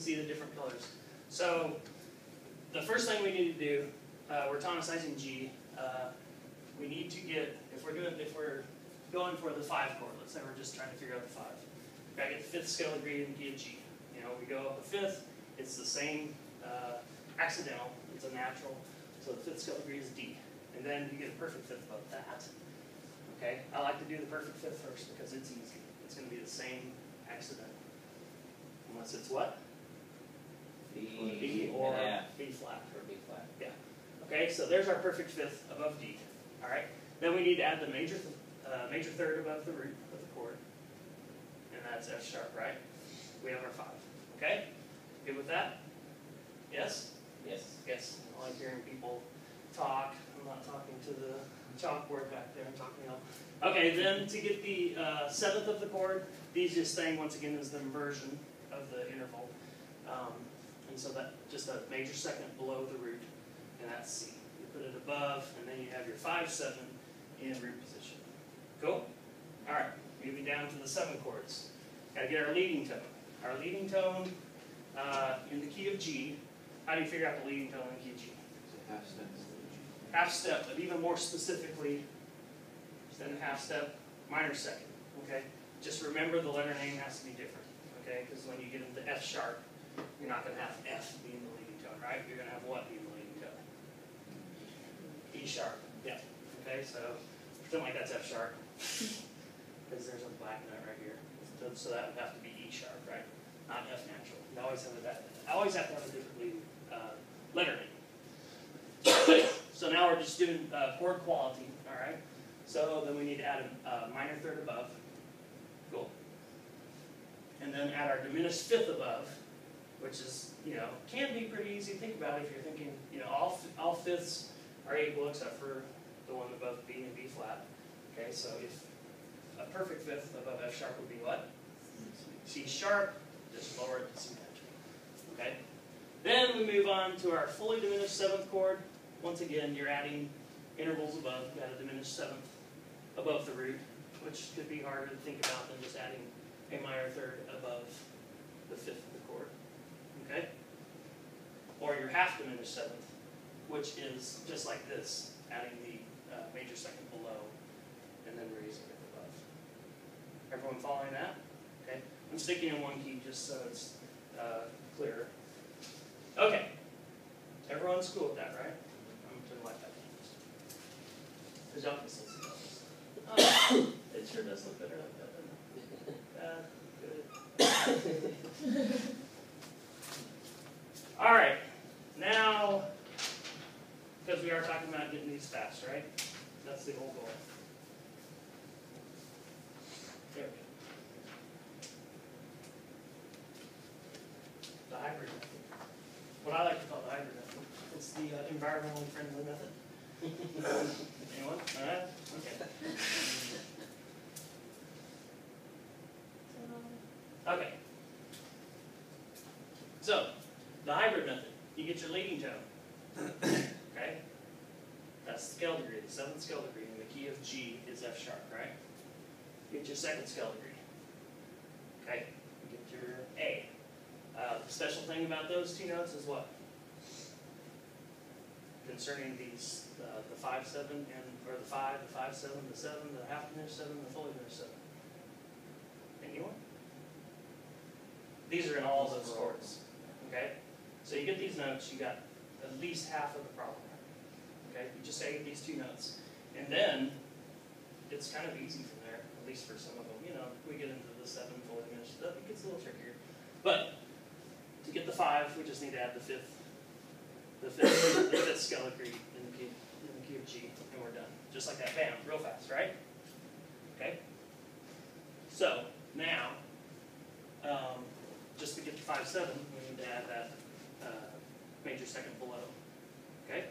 see the different colors. So the first thing we need to do, we're tonicizing G. We need to get, if we're going for the 5 chord, let's say we're just trying to figure out the 5. We've got to get the 5th scale degree in the key of G. You know, we go up a 5th, it's the same accidental, it's a natural, so the 5th scale degree is D. And then you get a perfect 5th above that. Okay, I like to do the perfect 5th first because it's easy. It's going to be the same accidental. Unless it's what? B or B flat. Or B flat. Yeah. Okay, so there's our perfect 5th above D. All right. Then we need to add the major 3rd above the root of the chord, and that's F sharp, right? We have our 5. Okay. Good with that? Yes. Yes. Yes. I like hearing people talk. I'm not talking to the chalkboard back there. I'm talking out. Okay. Then to get the 7th of the chord, the easiest thing once again is the inversion of the interval. And so that just a major 2nd below the root, and that's C. You put it above, and then you have your 5/7 in root position. Cool? All right, moving down to the 7 chords. Got to get our leading tone. Our leading tone in the key of G. How do you figure out the leading tone in the key of G? Half step. Half step, but even more specifically than half step, minor 2nd. Okay? Just remember the letter name has to be different. Okay? Because when you get into F sharp, you're not going to have F being the leading tone, right? You're going to have what being the leading tone? E sharp. Yeah. Okay, so something like that's F sharp. Because there's a black note right here. So that would have to be E sharp, right? Not F natural. You always have that. I always have to have a different leading letter name. So now we're just doing chord quality, all right? So then we need to add a minor 3rd above. Cool. And then add our diminished 5th above, which is, you know, can be pretty easy to think about if you're thinking, you know, all 5ths are equal except for the one above B and B flat. Okay, so if a perfect 5th above F sharp would be what? C sharp, just lower it to C natural. Okay? Then we move on to our fully diminished 7th chord. Once again, you're adding intervals above. You've got a diminished 7th above the root, which could be harder to think about than just adding a minor 3rd above the 5th of the chord. Okay? Or your half diminished 7th, which is just like this, adding the major 2nd below and then raising it above. Everyone following that? Okay. I'm sticking in one key just so it's clearer. Okay. Everyone's cool with that, right? I'm going to turn the light back on. Because y'all can still see this. Oh, it sure does look better like that, doesn't it? Good. All right. Now, because we are talking about getting these fast, right? That's the whole goal. There we go. The hybrid method. What I like to call the hybrid method. It's the environmentally friendly method. Anyone? All right? Okay. Okay. So, the hybrid method. You get your leading tone. Okay? That's the scale degree, the 7th scale degree, and the key of G is F sharp, right? You get your 2nd scale degree. Okay? You get your A. The special thing about those 2 notes is what? Concerning these, the 5/7 or the 5, the 5/7, the 7, the half diminished 7, the fully diminished 7. Anyone? These are in all those chords. Okay? So you get these notes, you got at least half of the problem. Okay? You just say these 2 notes. And then it's kind of easy from there, at least for some of them. You know, we get into the 7 fully diminished stuff, it gets a little trickier. But to get the 5, we just need to add the 5th. The 5th scale degree in the key of G, and we're done. Just like that, bam, real fast, right? Okay? So, now, just to get the 5/7, we need to add that major 2nd below. Okay?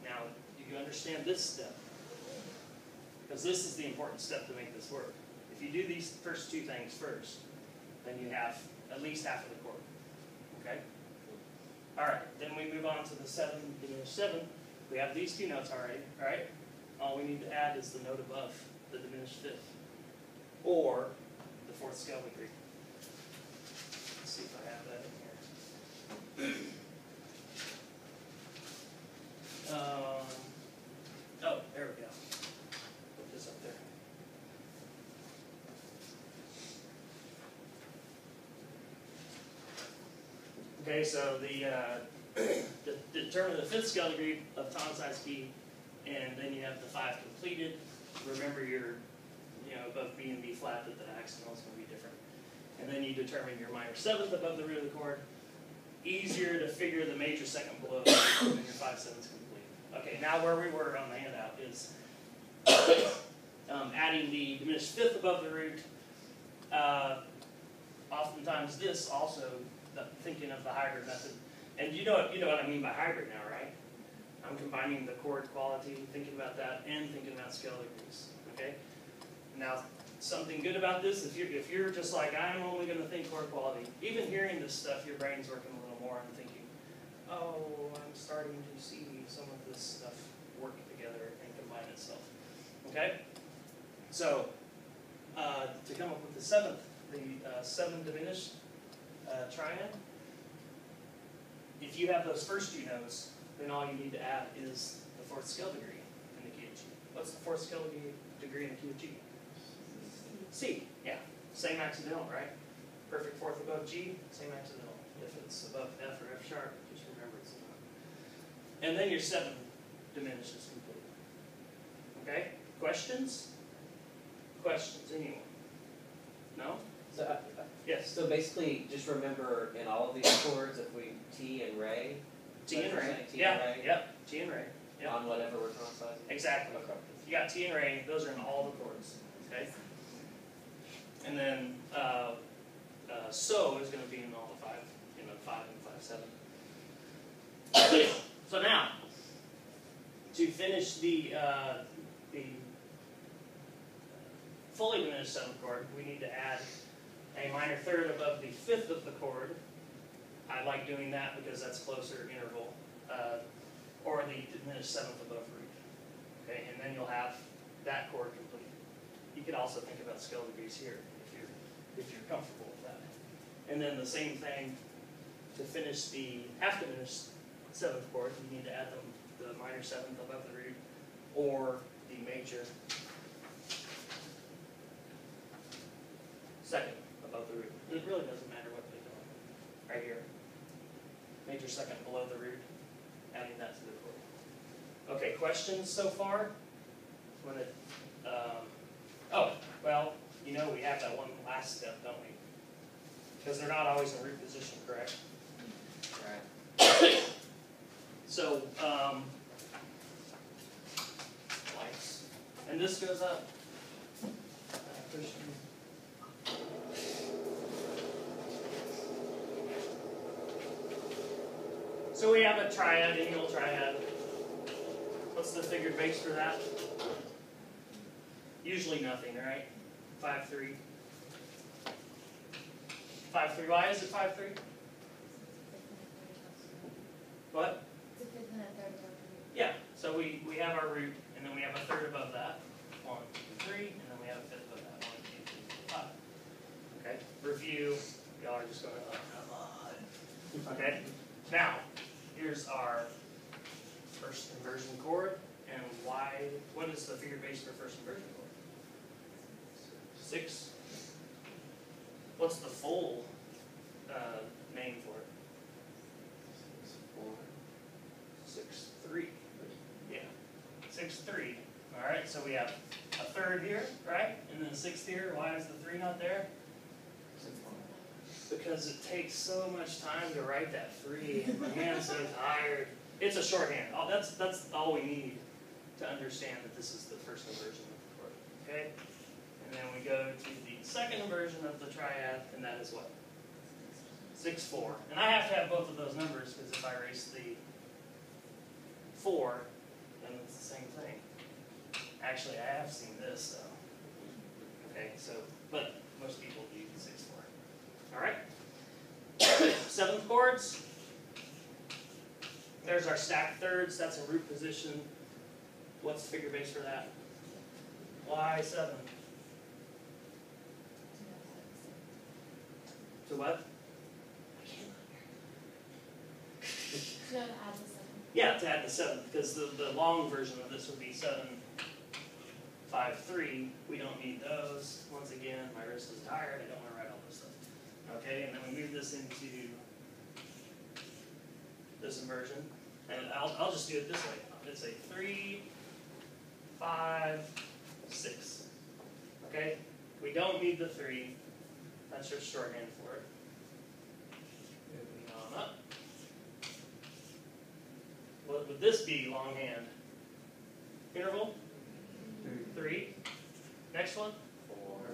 Now, do you understand this step? Because this is the important step to make this work. If you do these first 2 things first, then you have at least half of the chord. Okay? All right, then we move on to the 7 diminished 7. We have these 2 notes already, all right? All we need to add is the note above, the diminished 5th, or the 4th scale degree. Let's see if I Okay, so determine the fifth scale degree of tone size key, and then you have the 5 completed. Remember your, above B and B flat, that the accidental is going to be different. And then you determine your minor 7th above the root of the chord. Easier to figure the major second below when your 5/7 complete. Okay, now where we were on the handout is adding the diminished fifth above the root. Oftentimes this also, thinking of the hybrid method. And you know what I mean by hybrid now, right? I'm combining the chord quality, thinking about that, and thinking about scale degrees. Okay? Now, something good about this, if you're just like, I'm only going to think chord quality, even hearing this stuff, your brain's working a little more and thinking, oh, I'm starting to see some of this stuff work together and combine itself. Okay? So, to come up with the 7th, the 7 diminished triad, if you have those first 2 notes, then all you need to add is the 4th scale degree in the key of G. What's the 4th scale degree in the key of G? C, yeah. Same accidental, right? Perfect 4th above G, same accidental. If it's above F or F sharp, just remember it's not. And then your 7 diminished is complete. Okay? Questions? Questions, anyone? No? So, yes. So basically, just remember in all of these chords, if we T and Re. T and Re. T and Re. Yep. T and Re. Yep. On whatever we're tone sizing. Exactly. Okay. You got T and Re. Those are in all the chords. Okay. And then so is going to be in all the 5, 5 and 5/7. So now, to finish the fully diminished 7th chord, we need to add a minor 3rd above the 5th of the chord. I like doing that because that's closer interval, or the diminished 7th above root. Okay, and then you'll have that chord complete. You could also think about scale degrees here if you're comfortable with that. And then the same thing to finish the half diminished 7th chord. You need to add the minor 7th above the root, or the major 2nd above the root. It really doesn't matter what they do. Right here. Major 2nd below the root, adding that to the chord. Okay, questions so far? We have that one last step, don't we? Because they're not always in root position, correct? Right. So, lights. And this goes up. So we have a triad, annual triad. What's the figured base for that? Usually nothing, right? 5/3. 5/3. Why is it 5/3? What? It's a 5th and a 3rd above the root. Yeah. So we have our root, and then we have a 3rd above that. 1, 2, 3, and then we have a 5th above that. 1, 2, 3, 4, 5. Okay. Review. Y'all are just going, oh, come on. Okay. Now, here's our first inversion chord, and why? What is the figured base for first inversion chord? 6. What's the full name for it? 6/3. Yeah, 6/3. All right. So we have a 3rd here, right, and then a 6th here. Why is the 3 not there? Because it takes so much time to write that 3, and my hand's so tired. It's a shorthand. That's all we need to understand that this is the first inversion of the chord. Okay? And then we go to the second inversion of the triad, and that is what? 6/4. And I have to have both of those numbers, because if I erase the 4, then it's the same thing. Actually, I have seen this, though. Okay, so, but most people do 6/4. All right? 7th chords. There's our stacked thirds. That's a root position. What's the figure base for that? Why 7? To what? No, to add the 7. Yeah, to add the 7th, because the long version of this would be 7, 5, 3. We don't need those. Once again, my wrist is tired. I don't want to write all this stuff. Okay, and then we move this into this inversion, and I'll just do it this way. It's a 3, 5, 6. Okay? We don't need the 3. That's just shorthand for it. Moving on up. What would this be, longhand? Interval? 3. Next one?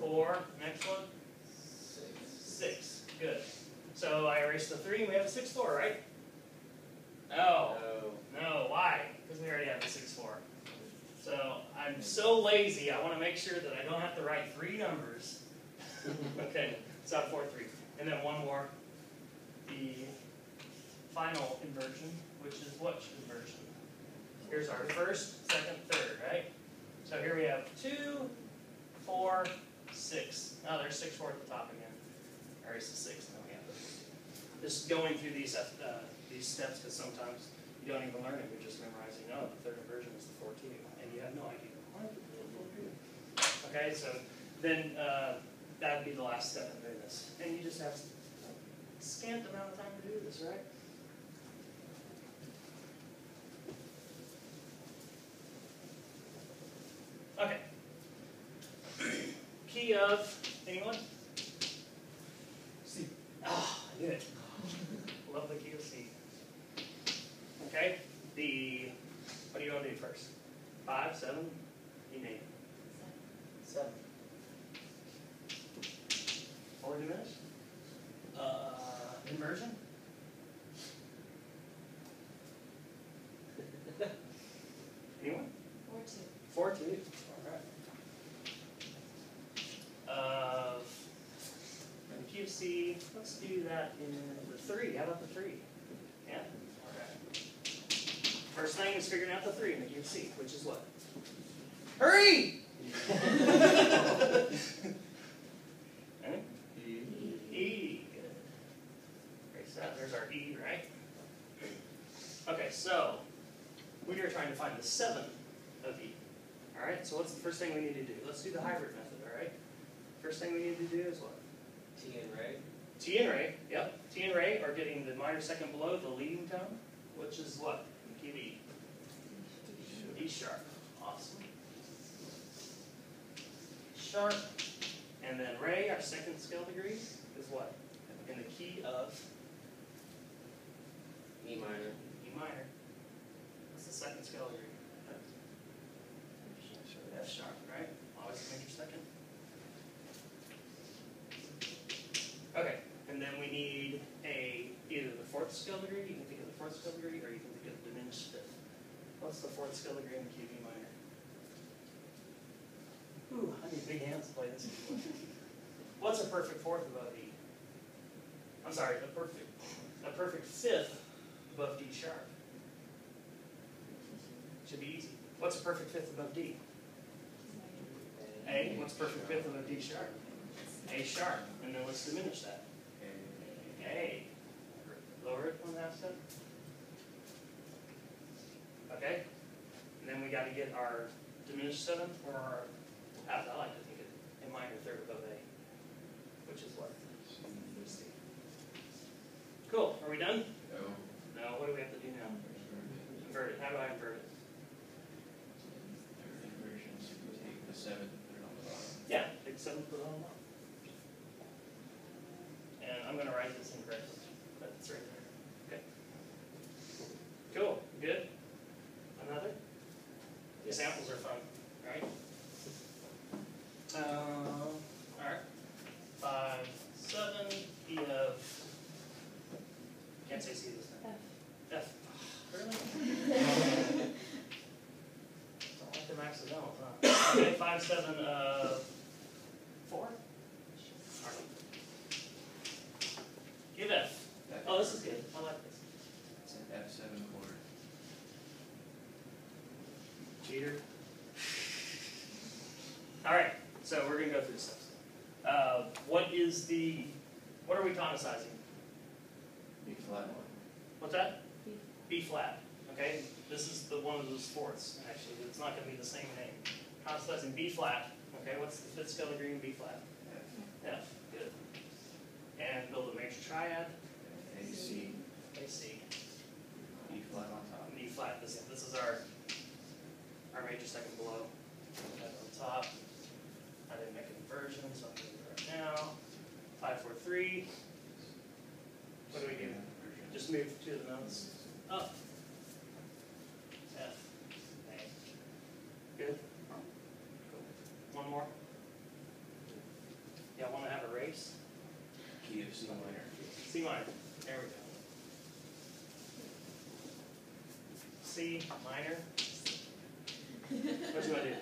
4. Next one? 6. Good. So I erased the 3 and we have a 6, 4, right? No. No. Why? Because we already have a 6, 4. So I'm so lazy, I want to make sure that I don't have to write 3 numbers. Okay, so 4, 3. And then one more. The final inversion, which is which inversion? Here's our first, second, third, right? So here we have 2, 4, 6. Oh, there's 6, 4 at the top again. Erase the 6, and then we have just going through these steps, because sometimes you don't even learn it, you're just memorizing, oh, the third inversion is the 4, 2, and you have no idea. Okay, so then that would be the last step in doing this. And you just have a scant amount of time to do this, right? Okay. Key of anyone? C. Ah, I knew it. Love the key of C. Okay. What do you want to do first? 5, 7, you name it. 7. 4 diminished. Inversion. Anyone? 4, 2. 4, 2. All right. QC. Let's do that in the 3. How about the 3? Yeah. All right. First thing is figuring out the 3 in the QC, which is what? Hurry! E. Good. Erase that. There's our E, right? Okay, so we are trying to find the 7 of E. All right, so what's the first thing we need to do? Let's do the hybrid method, all right? First thing we need to do is what? T and Ray. T and Ray, yep. T and Ray are getting the minor second below the leading tone, which is what? Key of E. E sharp. Awesome. Sharp. And then Ray, our second scale degree, is what? In the key of E minor. E minor. What's the second scale degree? F sharp, right? Always a major second. Okay, and then we need either the 4th scale degree, you can think of the 4th scale degree, or you can think of the diminished 5th. What's the 4th scale degree in the key of E minor? Ooh, I need big hands to play this. What's a perfect 4th above E? I'm sorry, a perfect 5th above D sharp. Should be easy. What's a perfect 5th above D? A. What's a perfect 5th above D sharp? A sharp. And then let's diminish that. A. Lower it 1/2 step. Okay? And then we got to get our diminished 7, or our, as I like to think of, a minor 3rd above A, which is what? C. Cool. Are we done? No. No. What do we have to do now? Invert it. How do I invert it? Third inversions, you take the 7 and put it on the bottom. Yeah, take 7, put it on top. And I'm going to write this incorrectly, but it's right there. Okay. Cool. Good? Another? The samples are fun, right? Alright. 5, 7, E of, can't say C this time. F. Really? Don't like them accidentals, huh? Okay, 5, 7, 4? Give F. Oh, this is good. I like this. It's an F7 chord. Cheater. Alright, so we're going to go through the steps. What are we tonicizing? B flat. What's that? B flat. Okay, this is one of those fourths, actually. It's not going to be the same name. Tonicizing B flat. Okay, what's the 5th scale degree in B flat? F. F. Good. And build a major triad. AC. AC. flat on top. an E flat, this is our major second below. That on top. I didn't make an inversion, so I'm doing it right now. 5, 4, 3. What do we do? Just move 2 of the notes up. F, A. Good? Cool. One more. Yeah, want to have a race? Key of C minor. C minor. There we go. C minor. What do you want to do?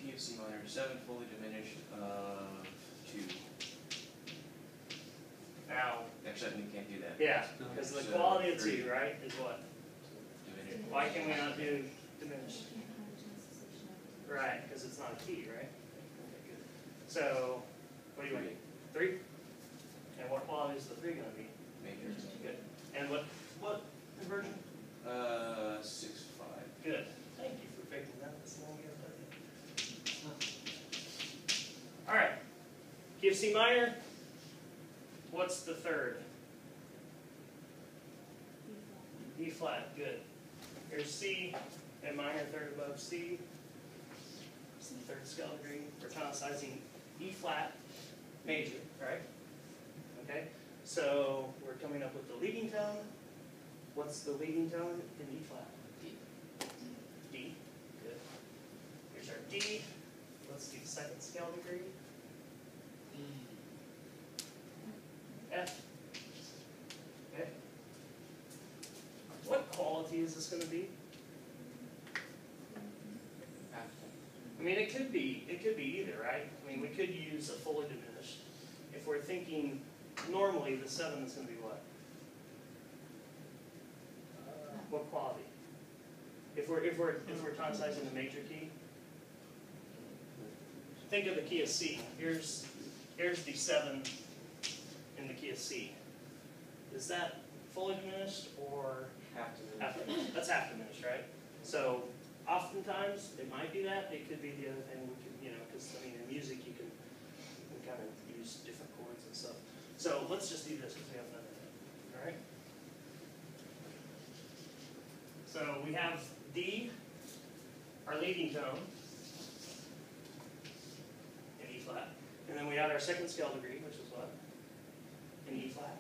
Key of C minor, 7 fully diminished of 2. Now, Actually, we can't do that. yeah, because the So, quality of 3. 2, right, is what? Diminished. Why can we not do diminished? You can't have a transition of- Right, because it's not a key, right? Okay, good. So, what do you want? 3? And what quality is the 3 going to be? Major. Good. And what inversion? 6, 5. Good. Thank you for picking that. This long All right. Key of C minor. What's the third? E flat. Good. Here's C and minor, third above C. Third scale degree. We're tonicizing E flat major, right? Okay. So we're coming up with the leading tone. What's the leading tone in E flat? D. D. Good. Here's our D. Let's do the second scale degree. F. Okay. What quality is this going to be? I mean, it could be either, right? I mean, we could use a fully diminished. If we're thinking normally, the 7 is going to be what? What quality? If we're tonicizing the major key, think of the key of C. Here's the 7 in the key of C. Is that fully diminished or Half diminished. half diminished? That's half diminished, right? So oftentimes it might be that. It could be the other thing. We could, because I mean in music you can kind of use different chords and stuff. So let's just do this because we have none of that. All right. So we have D, our leading tone, in E flat, and then we add our second scale degree, which is what? In E flat.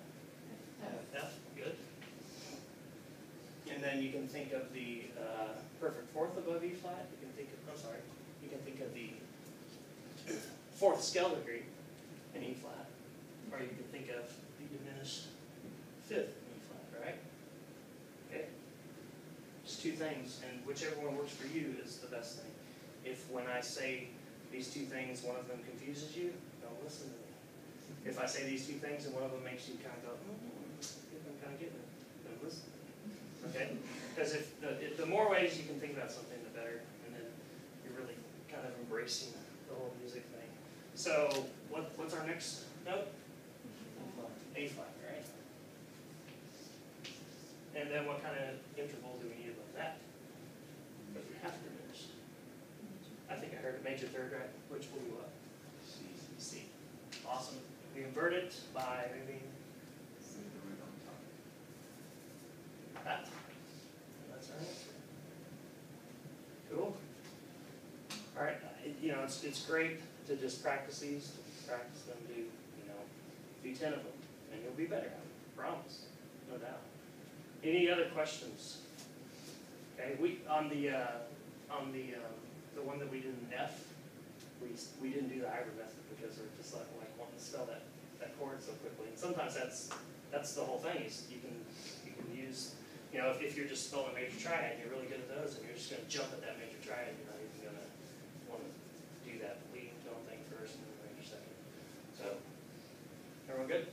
F, good. And then you can think of the perfect fourth above E flat. You can think of, you can think of the fourth scale degree in E flat, or you can think of the diminished fifth in E flat, right? Okay. Just 2 things, and whichever one works for you is the best thing. If when I say these 2 things, one of them confuses you, don't listen to me. If I say these 2 things and one of them makes you kind of go, I'm kind of getting it, then listen. Okay? Because if the more ways you can think about something, the better, and then you're really kind of embracing the whole music thing. So what's our next note? A flat, right? And then what kind of interval do we need above that? But we have diminished. I think I heard a major third, right? Which will be what? C. C. Awesome. We invert it by maybe Move the root on top. that. And that's our answer. Cool. All right. It's great to just practice these, practice them, do 10 of them, and you'll be better. I promise, no doubt. Any other questions? Okay. We on the one that we did in F, we didn't do the hybrid method because we're just like wanting to spell that chord so quickly. And sometimes that's the whole thing. Is you can use if you're just spelling a major triad, you're really good at those, and you're just going to jump at that major triad. You're not even going to want to do that leading tone thing first and then the major second. So everyone good?